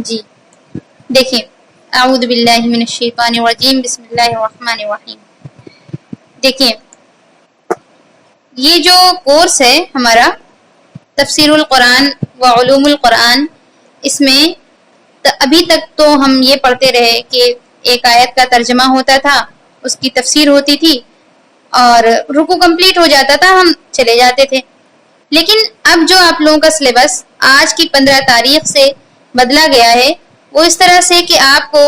جی دیکھیں، اعوذ باللہ من الشیطان الرجیم، بسم اللہ الرحمن الرحیم۔ دیکھیں یہ جو کورس ہے ہمارا تفسیر القرآن و علوم القرآن، اس میں ابھی تک تو ہم یہ پڑھتے رہے کہ ایک آیت کا ترجمہ ہوتا تھا، اس کی تفسیر ہوتی تھی اور رکوع کمپلیٹ ہو جاتا تھا، ہم چلے جاتے تھے۔ لیکن اب جو آپ لوگوں کا سلیبس آج کی 15 تاریخ سے بدلا گیا ہے، وہ اس طرح سے کہ آپ کو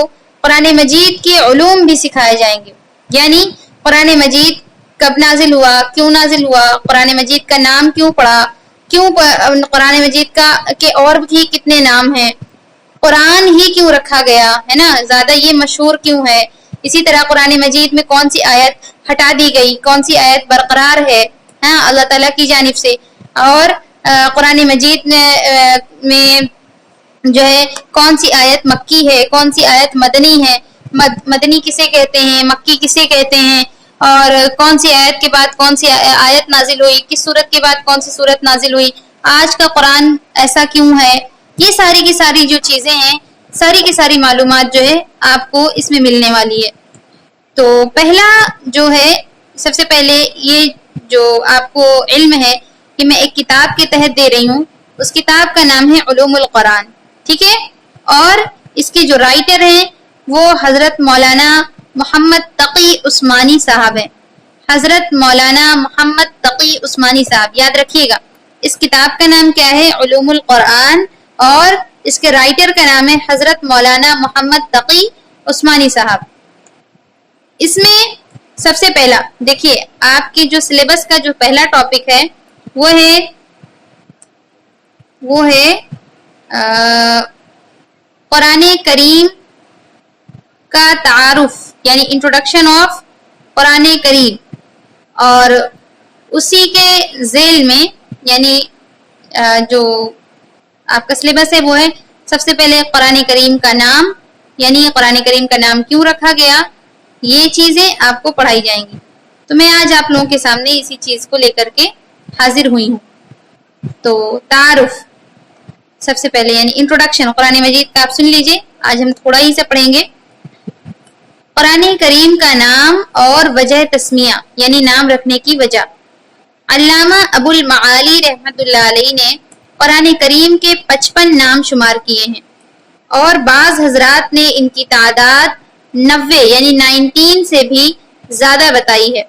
قرآن مجید کے علوم بھی سکھائے جائیں گے، یعنی قرآن مجید کب نازل ہوا، کیوں نازل ہوا، قرآن مجید کا نام کیوں پڑا، کیوں قرآن مجید کا کہ اور بھی کتنے نام ہیں، قرآن ہی کیوں رکھا گیا ہے نا، زیادہ یہ مشہور کیوں ہے، اسی طرح قرآن مجید میں کون سی آیت ہٹا دی گئی، کون سی آیت برقرار ہے اللہ تعالیٰ کی جانب سے، اور قرآن مجید میں جو ہے کون سی آیت مکی ہے، کون سی آیت مدنی ہے، مدنی کسے کہتے ہیں، مکی کسے کہتے ہیں، اور کون سی آیت کے بعد کون سی آیت نازل ہوئی، کس سورت کے بعد کون سی سورت نازل ہوئی، آج کا قرآن ایسا کیوں ہے، یہ ساری کی ساری جو چیزیں ہیں، ساری کی ساری معلومات جو ہے آپ کو اس میں ملنے والی ہے۔ تو پہلا جو ہے، سب سے پہلے یہ جو آپ کو علم ہے کہ میں ایک کتاب کے تحت دے رہی ہوں، اس کتاب کا نام ہے علوم القرآن، ٹھیک ہے، اور اس کے جو رائٹر ہیں وہ حضرت مولانا محمد تقی عثمانی صاحب ہیں، حضرت مولانا محمد تقی عثمانی صاحب، یاد رکھیے گا اس کتاب کا نام کیا ہے، علوم القرآن، اور اس کے رائٹر کا نام ہے حضرت مولانا محمد تقی عثمانی صاحب۔ اس میں سب سے پہلا دیکھیے آپ کی جو سلیبس کا جو پہلا ٹاپک ہے وہ ہے قرآن کریم کا تعارف، یعنی انٹروڈکشن آف قرآن کریم، اور اسی کے ذیل میں یعنی جو آپ کا سلیبس ہے وہ ہے سب سے پہلے قرآن کریم کا نام، یعنی قرآن کریم کا نام کیوں رکھا گیا، یہ چیزیں آپ کو پڑھائی جائیں گی۔ تو میں آج آپ لوگوں کے سامنے اسی چیز کو لے کر کے حاضر ہوئی ہوں۔ تو تعارف سب سے پہلے یعنی انٹروڈکشن قرآن مجید کا آپ سن لیجئے، آج ہم تھوڑا ہی سے پڑھیں گے۔ قرآن کریم کا نام اور وجہ تسمیہ، یعنی نام رکھنے کی وجہ۔ علامہ ابو المعالی رحمۃ اللہ علیہ نے قرآن کریم کے 55 نام شمار کیے ہیں، اور بعض حضرات نے ان کی تعداد 90 یعنی 19 سے بھی زیادہ بتائی ہے،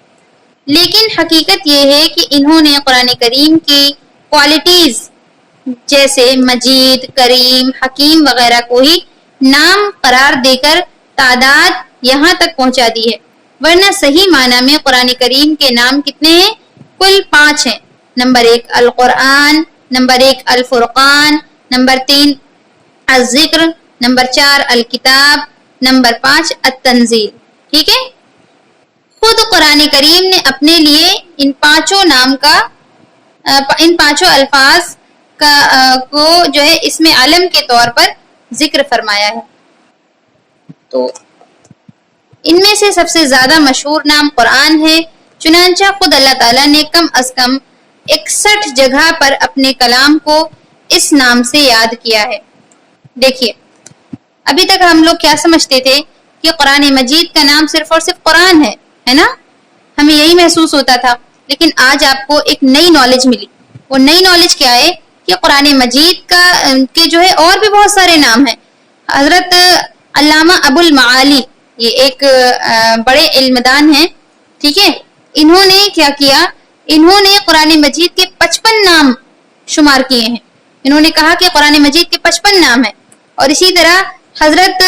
لیکن حقیقت یہ ہے کہ انہوں نے قرآن کریم کی کوالٹیز جیسے مجید، کریم، حکیم وغیرہ کو ہی نام قرار دے کر تعداد یہاں تک پہنچا دی ہے، ورنہ صحیح معنی میں قرآن کریم کے نام کتنے ہیں؟ کل 5 ہیں۔ نمبر 1 القرآن، نمبر 1 الفرقان، نمبر 3 الذکر، نمبر 4 الکتاب، نمبر 5 التنزیل، ٹھیک ہے۔ خود قرآن کریم نے اپنے لیے ان 5 الفاظ کو جو ہے اس میں علم کے طور پر ذکر فرمایا ہے۔ تو ان میں سے سب سے زیادہ مشہور نام قرآن ہے، چنانچہ خود اللہ تعالیٰ نے کم از کم 61 جگہ پر اپنے کلام کو اس نام سے یاد کیا ہے۔ دیکھیے ابھی تک ہم لوگ کیا سمجھتے تھے کہ قرآن مجید کا نام صرف اور صرف قرآن ہے نا، ہمیں یہی محسوس ہوتا تھا، لیکن آج آپ کو ایک نئی نالج ملی۔ وہ نئی نالج کیا ہے کہ قرآن مجید کے جو ہے اور بھی بہت سارے نام ہیں۔ حضرت علامہ ابو المعالی، یہ ایک بڑے علمدان ہیں، ٹھیک ہے، انہوں نے کیا کیا، انہوں نے قرآن مجید کے 55 نام شمار کیے ہیں۔ انہوں نے کہا کہ قرآن مجید کے 55 نام ہیں، اور اسی طرح حضرت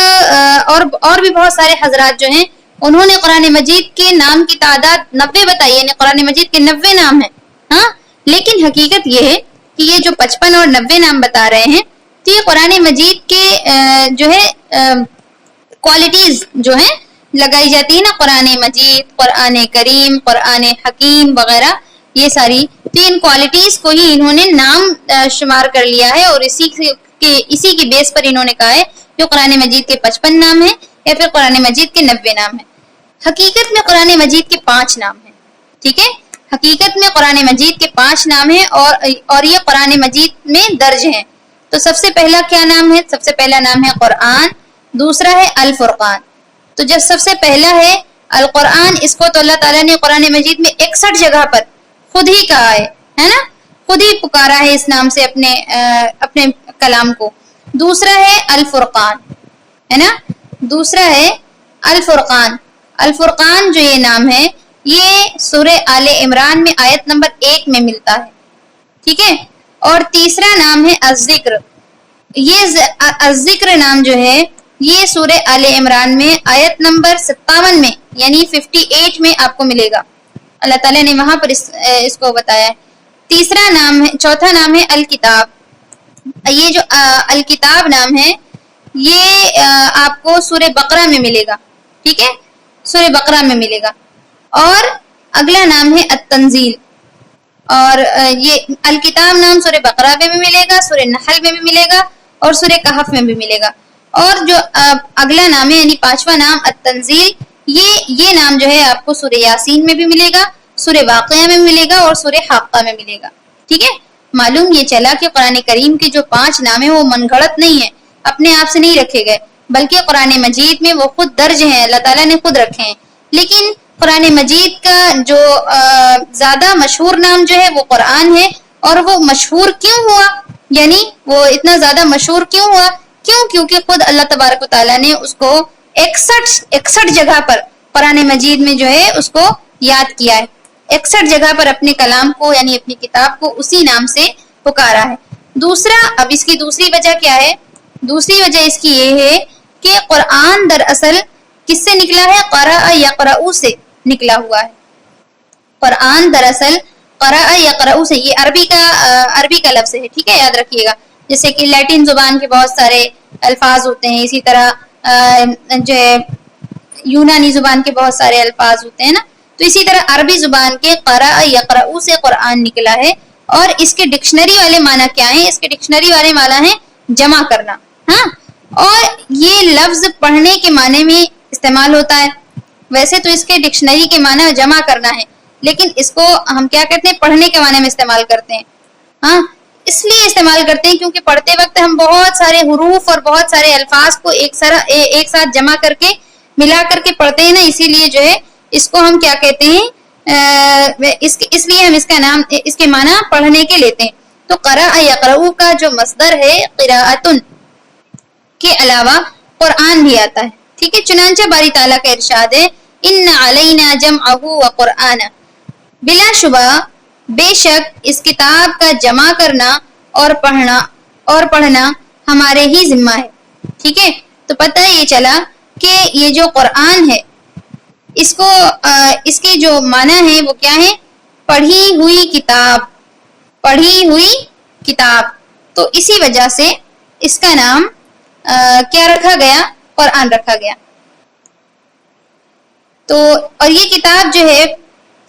اور بھی بہت سارے حضرات جو ہیں انہوں نے قرآن مجید کے نام کی تعداد 90 بتائی، یعنی قرآن مجید کے 90 نام ہیں، ہاں، لیکن حقیقت یہ ہے کہ یہ جو 55 اور 90 نام بتا رہے ہیں تو یہ قرآن مجید کے جو ہے کوالٹیز جو ہیں لگائی جاتی ہے نا، قرآن مجید، قرآن کریم، قرآن حکیم وغیرہ، یہ ساری تین کوالٹیز کو ہی انہوں نے نام شمار کر لیا ہے، اور اسی کی بیس پر انہوں نے کہا ہے کہ قرآن مجید کے 55 نام ہیں یا پھر قرآن مجید کے 90 نام ہیں۔ حقیقت میں قرآن مجید کے 5 نام ہیں، ٹھیک ہے، حقیقت میں قرآن مجید کے 5 نام ہیں، اور یہ قرآن مجید میں درج ہیں۔ تو سب سے پہلا کیا نام ہے؟ سب سے پہلا نام ہے قرآن، دوسرا ہے الفرقان. تو جب سب سے پہلا ہے القرآن، اس کو تو اللہ تعالیٰ نے قرآن مجید میں 61 جگہ پر خود ہی کہا ہے نا، خود ہی پکارا ہے اس نام سے اپنے کلام کو. دوسرا ہے الفرقان، ہے نا، دوسرا ہے الفرقان. الفرقان جو یہ نام ہے یہ سورہ آل عمران میں آیت نمبر 1 میں ملتا ہے، ٹھیک ہے. اور تیسرا نام ہے الذکر. یہ الذکر نام جو ہے یہ سورہ آل عمران میں آیت نمبر 57 میں یعنی 58 میں آپ کو ملے گا. اللہ تعالیٰ نے وہاں پر اس کو بتایا ہے. تیسرا نام ہے، چوتھا نام ہے الکتاب. یہ جو الکتاب نام ہے یہ آپ کو سورہ بقرہ میں ملے گا، ٹھیک ہے، سورہ بقرہ میں ملے گا. اور اگلا نام ہے التنزیل. اور یہ الکتاب نام سورہ بقرہ میں بھی ملے گا، سورہ نحل میں بھی ملے گا اور سورہ کہف میں بھی ملے گا. اور جو اگلا نام ہے یعنی پانچواں نام التنزیل، یہ نام جو ہے آپ کو سورہ یاسین میں بھی ملے گا، سورہ واقعہ میں ملے گا اور سورہ حاقہ میں ملے گا، ٹھیک ہے. معلوم یہ چلا کہ قرآن کریم کے جو 5 نام ہیں وہ من گھڑت نہیں ہیں، اپنے آپ سے نہیں رکھے گئے، بلکہ قرآن مجید میں وہ خود درج ہیں، اللہ تعالیٰ نے خود رکھے ہیں. لیکن قرآن مجید کا جو زیادہ مشہور نام جو ہے وہ قرآن ہے. اور وہ مشہور کیوں ہوا، یعنی وہ اتنا زیادہ مشہور کیوں ہوا؟ کیونکہ خود اللہ تبارک و تعالیٰ نے اس کو 61 جگہ پر قرآن مجید میں جو ہے اس کو یاد کیا ہے. 61 جگہ پر اپنے کلام کو یعنی اپنی کتاب کو اسی نام سے پکارا ہے. دوسرا، اب اس کی دوسری وجہ کیا ہے؟ دوسری وجہ اس کی یہ ہے کہ قرآن دراصل کس سے نکلا ہے؟ قرأ یقرأ سے نکلا ہوا ہے. قرآن دراصل قرأ یقرأ سے، یہ عربی کا لفظ ہے، ٹھیک ہے، یاد رکھیے گا. جیسے کہ لیٹن زبان کے بہت سارے الفاظ ہوتے ہیں، اسی طرح جو ہے یونانی زبان کے بہت سارے الفاظ ہوتے ہیں نا، تو اسی طرح عربی زبان کے قرأ یقرأ سے قرآن نکلا ہے. اور اس کے ڈکشنری والے معنی کیا ہیں؟ اس کے ڈکشنری والے معنی ہیں جمع کرنا. ہاں، اور یہ لفظ پڑھنے کے معنی میں استعمال ہوتا ہے. ویسے تو اس کے ڈکشنری کے معنی جمع کرنا ہے، لیکن اس کو ہم کیا کہتے ہیں؟ پڑھنے کے معنی میں استعمال کرتے ہیں. ہاں، اس لیے استعمال کرتے ہیں کیونکہ پڑھتے وقت ہم بہت سارے حروف اور بہت سارے الفاظ کو ایک ساتھ جمع کر کے ملا کر کے پڑھتے ہیں نا، اسی لیے جو ہے اس کو ہم کیا کہتے ہیں؟ اس لیے ہم اس کے معنی پڑھنے کے لیتے ہیں. تو قرأ یقرأ کا جو مصدر ہے قراءتن کے علاوہ قرآن بھی آتا ہے، ٹھیک ہے. چنانچہ باری تعالیٰ کا ارشاد ہے ان علینا جمعہ وقرآنہ، بلا شبہ بے شک اس کتاب کا جمع کرنا اور پڑھنا ہمارے ہی ذمہ ہے، ٹھیک ہے. تو پتہ یہ چلا کہ یہ جو قرآن ہے اس کے جو معنی ہے وہ کیا ہے؟ پڑھی ہوئی کتاب. تو اسی وجہ سے اس کا نام کیا رکھا گیا؟ قرآن رکھا گیا. تو اور یہ کتاب جو ہے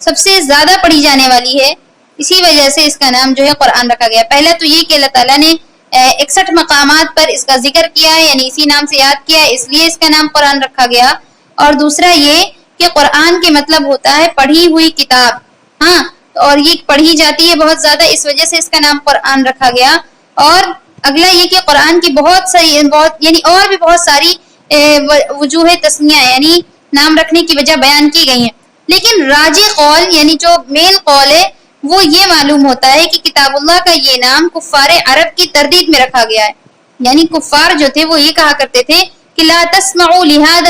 سب سے زیادہ پڑھی جانے والی ہے، اسی وجہ سے اس کا نام جو ہے قرآن رکھا گیا. پہلا تو یہ کہ اللہ تعالیٰ نے 61 مقامات پر اس کا ذکر کیا ہے، یعنی اسی نام سے یاد کیا ہے، اس لیے اس کا نام قرآن رکھا گیا. اور دوسرا یہ کہ قرآن کے مطلب ہوتا ہے پڑھی ہوئی کتاب. ہاں، اور یہ پڑھی جاتی ہے بہت زیادہ، اس وجہ سے اس کا نام قرآن رکھا گیا. اور اگلا یہ کہ قرآن کی یعنی اور بھی بہت ساری وجوہ تسمیہ یعنی نام رکھنے کی وجہ بیان کی گئی ہیں. لیکن راجح قول یعنی جو مین قول ہے وہ یہ معلوم ہوتا ہے کہ کتاب اللہ کا یہ نام کفار عرب کی تردید میں رکھا گیا ہے. یعنی کفار جو تھے وہ یہ کہا کرتے تھے کہ لا تسمعوا لهذا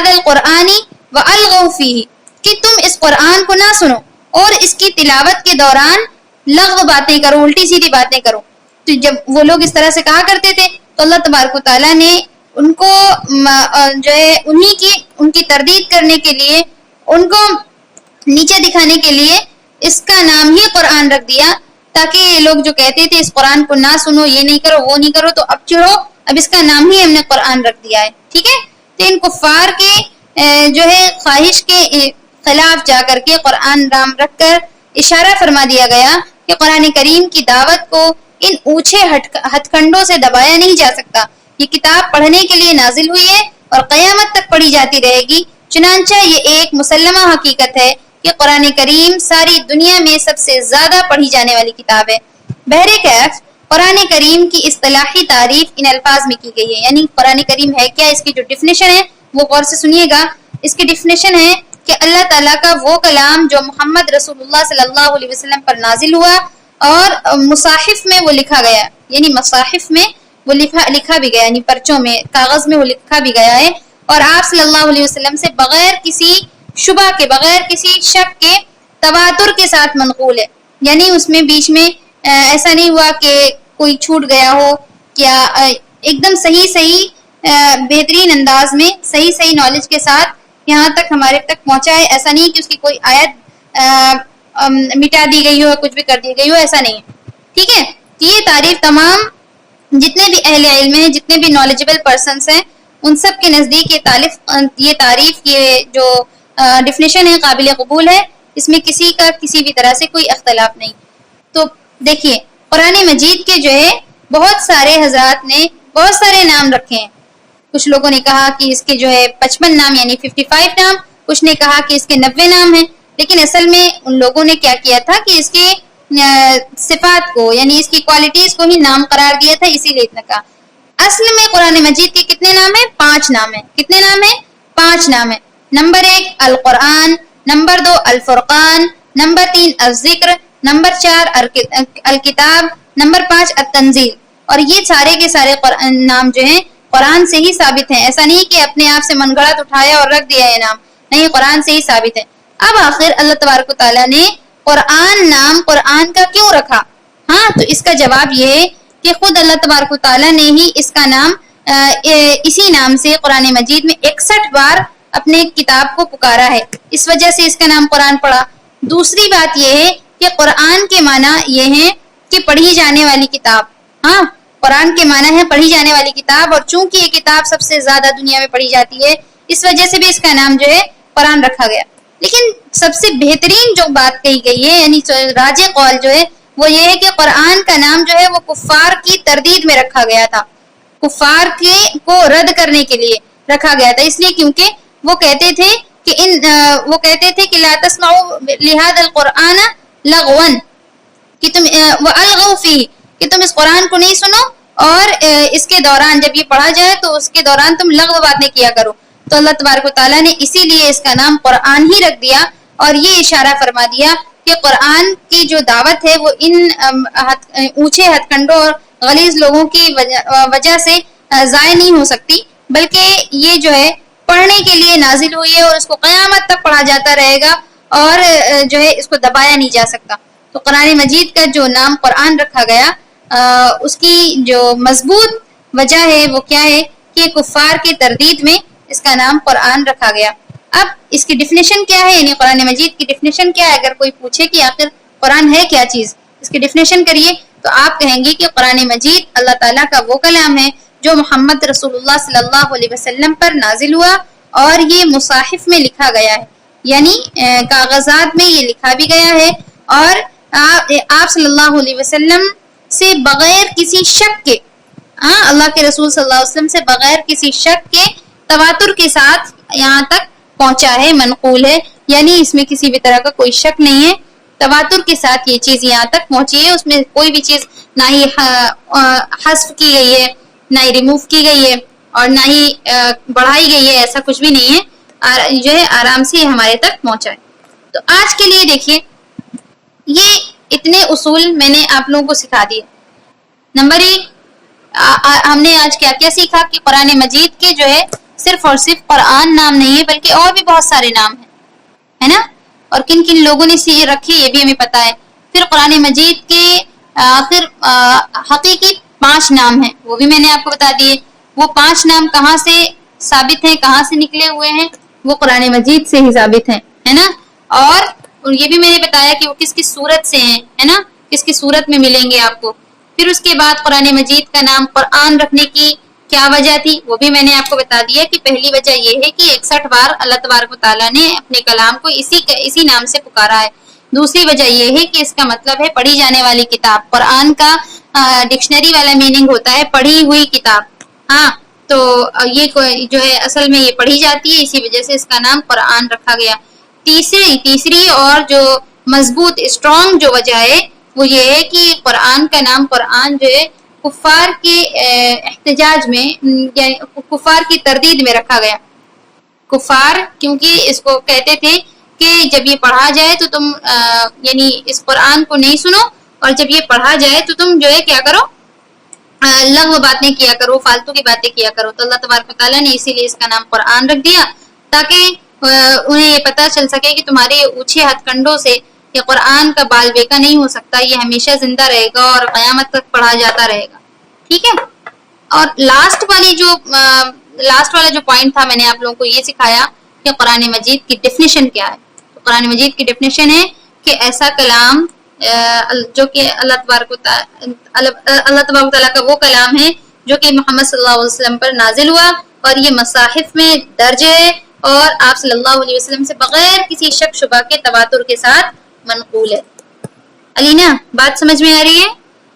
القرآن والغوا فيه، کہ تم اس قرآن کو نہ سنو اور اس کی تلاوت کے دوران لغو باتیں کرو، الٹی سیدھی باتیں کرو. تو جب وہ لوگ اس طرح سے کہا کرتے تھے تو اللہ تبارک و تعالیٰ نے ان کو جو ہے ان کی تردید کرنے کے لیے، ان کو نیچے دکھانے کے لیے اس کا نام ہی قرآن رکھ دیا، تاکہ یہ لوگ جو کہتے تھے اس قرآن کو نہ سنو، یہ نہیں کرو، وہ نہیں کرو، تو اب چڑھو، اب اس کا نام ہی ہم نے قرآن رکھ دیا ہے، ٹھیک ہے. تو ان کفار کے جو ہے خواہش کے خلاف جا کر کے قرآن نام رکھ کر اشارہ فرما دیا گیا کہ قرآن کریم کی دعوت کو ان اونچے ہتھ کنڈوں سے دبایا نہیں جا سکتا. یہ کتاب پڑھنے کے لیے نازل ہوئی ہے اور قیامت تک پڑھی جاتی رہے گی. چنانچہ یہ ایک مسلمہ حقیقت ہے کہ قرآن کریم ساری دنیا میں سب سے زیادہ پڑھی جانے والی کتاب ہے. بہرکیف قرآن کریم کی اصطلاحی تعریف ان الفاظ میں کی گئی ہے. یعنی قرآن کریم ہے کیا، اس کی جو ڈیفینیشن ہے وہ غور سے سنیے گا. اس کی ڈیفینیشن ہے کہ اللہ تعالیٰ کا وہ کلام جو محمد رسول اللہ صلی اللہ علیہ وسلم پر نازل ہوا اور مصاحف میں وہ لکھا گیا، یعنی مصاحف میں وہ لکھا بھی گیا، یعنی پرچوں میں، کاغذ میں وہ لکھا بھی گیا ہے، اور آپ صلی اللہ علیہ وسلم سے بغیر کسی شبہ کے، بغیر کسی شک کے تواتر کے ساتھ منقول ہے. یعنی اس میں بیچ میں ایسا نہیں ہوا کہ کوئی چھوٹ گیا ہو، کیا ایک دم صحیح بہترین انداز میں صحیح نالج کے ساتھ یہاں تک ہمارے تک پہنچا ہے. ایسا نہیں کہ اس کی کوئی آیت مٹا دی گئی ہو، کچھ بھی کر دی گئی ہو، ایسا نہیں ہے. ٹھیک ہے، یہ تعریف تمام جتنے بھی اہل علم ہیں، جتنے بھی نالجبل پرسنس ہیں، ان سب کے نزدیک یہ تعریف یہ جو ڈیفینیشن ہے قابل قبول ہے. اس میں کسی کا کسی بھی طرح سے کوئی اختلاف نہیں. تو دیکھیے قرآن مجید کے جو ہے بہت سارے حضرات نے بہت سارے نام رکھے ہیں. کچھ لوگوں نے کہا کہ اس کے جو ہے 55 نام یعنی 55 نام، کچھ نے کہا کہ اس کے 90 نام ہیں. لیکن اصل میں ان لوگوں نے کیا کیا تھا کہ اس کے صفات کو یعنی اس کی کوالٹیز کو ہی نام قرار دیا تھا، اسی لیے اتنا کہا. اصل میں قرآن مجید کے کتنے نام ہیں؟ 5 نام ہیں. کتنے نام ہیں؟ 5 نام ہیں. نمبر 1 القرآن، نمبر 2 الفرقان، نمبر 3 الذکر، نمبر 4 الکتاب، نمبر 5 التنزیل. اور یہ سارے کے سارے نام جو ہیں قرآن سے ہی ثابت ہیں. ایسا نہیں کہ اپنے آپ سے من گھڑت اٹھایا اور رکھ دیا یہ نام، نہیں، قرآن سے ہی ثابت ہے. اب آخر اللہ تبارک و تعالیٰ نے قرآن نام قرآن کا کیوں رکھا؟ ہاں، تو اس کا جواب یہ ہے کہ خود اللہ تبارک و تعالیٰ نے ہی اس کا نام اسی نام سے قرآن مجید میں 61 بار اپنے کتاب کو پکارا ہے، اس وجہ سے اس کا نام قرآن پڑا. دوسری بات یہ ہے کہ قرآن کے معنی یہ ہے کہ پڑھی جانے والی کتاب. ہاں، قرآن کے معنی ہے پڑھی جانے والی کتاب، اور چونکہ یہ کتاب سب سے زیادہ دنیا میں پڑھی جاتی ہے، اس وجہ سے بھی اس کا نام جو ہے قرآن رکھا گیا. لیکن سب سے بہترین جو بات کہی گئی ہے، یعنی راجح قول جو ہے وہ یہ ہے کہ قرآن کا نام جو ہے وہ کفار کی تردید میں رکھا گیا تھا، کفار کو رد کرنے کے لیے رکھا گیا تھا. اس لیے کیونکہ وہ کہتے تھے کہ لا تسمعوا لهذا القرآن لغوا، کہ تم والغوا فيه، کہ تم اس قرآن کو نہیں سنو اور اس کے دوران جب یہ پڑھا جائے تو اس کے دوران تم لغو باتیں کیا کرو. تو اللہ تبارک و تعالیٰ نے اسی لیے اس کا نام قرآن ہی رکھ دیا، اور یہ اشارہ فرما دیا کہ قرآن کی جو دعوت ہے وہ ان اونچے ہتھ کنڈوں اور غلیظ لوگوں کی وجہ سے ضائع نہیں ہو سکتی، بلکہ یہ جو ہے پڑھنے کے لیے نازل ہوئی ہے اور اس کو قیامت تک پڑھا جاتا رہے گا، اور جو ہے اس کو دبایا نہیں جا سکتا. تو قرآن مجید کا جو نام قرآن رکھا گیا اس کی جو مضبوط وجہ ہے وہ کیا ہے کہ کفار کی تردید میں اس کا نام قرآن رکھا گیا. اب اس کی ڈیفینیشن کیا ہے، یعنی قرآن مجید کی ڈیفینیشن کیا ہے؟ اگر کوئی پوچھے کہ آخر قرآن ہے کیا چیز، اس کی ڈیفینیشن کریے، تو آپ کہیں گے کہ قرآن مجید اللہ تعالیٰ کا وہ کلام ہے جو محمد رسول اللہ صلی اللہ علیہ وسلم پر نازل ہوا، اور یہ مصاحف میں لکھا گیا ہے، یعنی کاغذات میں یہ لکھا بھی گیا ہے، اور آپ صلی اللہ علیہ وسلم سے بغیر کسی شک کے، اللہ کے رسول صلی اللہ علیہ وسلم سے بغیر کسی شک کے تواتر کے ساتھ یہاں تک پہنچا ہے، منقول ہے، یعنی اس میں کسی بھی طرح کا کوئی شک نہیں ہے. تواتر کے ساتھ یہ چیز یہاں تک پہنچی ہے، اس میں کوئی بھی چیز نہ ہی حذف کی گئی ہے، نہ ہی ریموو کی گئی ہے، اور نہ ہی بڑھائی گئی ہے، ایسا کچھ بھی نہیں ہے، جو ہے آرام سے ہمارے تک پہنچا ہے. تو آج کے لیے دیکھیے یہ اتنے اصول میں نے آپ لوگوں کو سکھا دیے. نمبر 1 ہم نے آج کیا کیا سیکھا کہ قرآن مجید کے جو ہے صرف اور صرف قرآن نام نہیں ہے، بلکہ اور بھی بہت سارے نام ہیں، ہے نا، اور کن کن لوگوں نے رکھی یہ بھی ہمیں پتا ہے. پھر قرآن مجید کے آخر حقیقی 5 نام ہیں، وہ بھی میں نے آپ کو بتا دیے. وہ 5 نام کہاں سے ثابت ہیں، کہاں سے نکلے ہوئے ہیں؟ وہ قرآن مجید سے ہی ثابت ہیں، ہے نا. اور یہ بھی میں نے بتایا کہ وہ کس کس صورت سے ہیں، ہے نا، کس کس صورت میں ملیں گے آپ کو. پھر اس کے بعد قرآن مجید کا نام قرآن رکھنے کی کیا وجہ تھی، وہ بھی میں نے آپ کو بتا دیا کہ پہلی وجہ یہ ہے کہ 61 بار اللہ تبارک و تعالیٰ نے اپنے کلام کو اسی نام سے پکارا ہے. دوسری وجہ یہ ہے کہ اس کا مطلب ہے پڑھی جانے والی کتاب. قرآن کا ڈکشنری والا میننگ ہوتا ہے پڑھی ہوئی کتاب. ہاں، تو یہ جو ہے اصل میں یہ پڑھی جاتی ہے، اسی وجہ سے اس کا نام قرآن رکھا گیا. تیسری اور جو مضبوط اسٹرانگ جو وجہ ہے وہ یہ ہے کہ قرآن کا نام قرآن جو ہے کفار کے احتجاج میں یعنی کفار کی تردید میں رکھا گیا. کفار کیونکہ اس کو کہتے تھے کہ جب یہ پڑھا جائے تو تم یعنی اس قرآن کو نہیں سنو، اور جب یہ پڑھا جائے تو تم جو ہے کیا کرو، لغو باتیں کیا کرو، فالتو کی باتیں کیا کرو. تو اللہ تبارک و تعالیٰ نے اسی لیے اس کا نام قرآن رکھ دیا تاکہ انہیں یہ پتہ چل سکے کہ تمہارے اونچے ہتھ کنڈوں سے یہ قرآن کا بال بیکا نہیں ہو سکتا، یہ ہمیشہ زندہ رہے گا اور قیامت تک پڑھا جاتا رہے گا. ٹھیک ہے. اور لاسٹ والا جو پوائنٹ تھا، میں نے آپ لوگوں کو یہ سکھایا کہ قرآن مجید کی ڈیفینیشن کیا ہے. تو قرآن مجید کی ڈیفینیشن ہے کہ ایسا کلام جو کہ اللہ تبارک و تعالیٰ کا وہ کلام ہے جو کہ محمد صلی اللہ علیہ وسلم پر نازل ہوا اور یہ مصاحف میں درج ہے اور آپ صلی اللہ علیہ وسلم سے بغیر کسی شک شبہ کے تواتر کے ساتھ منقول ہے. علینا بات سمجھ میں آ رہی ہے؟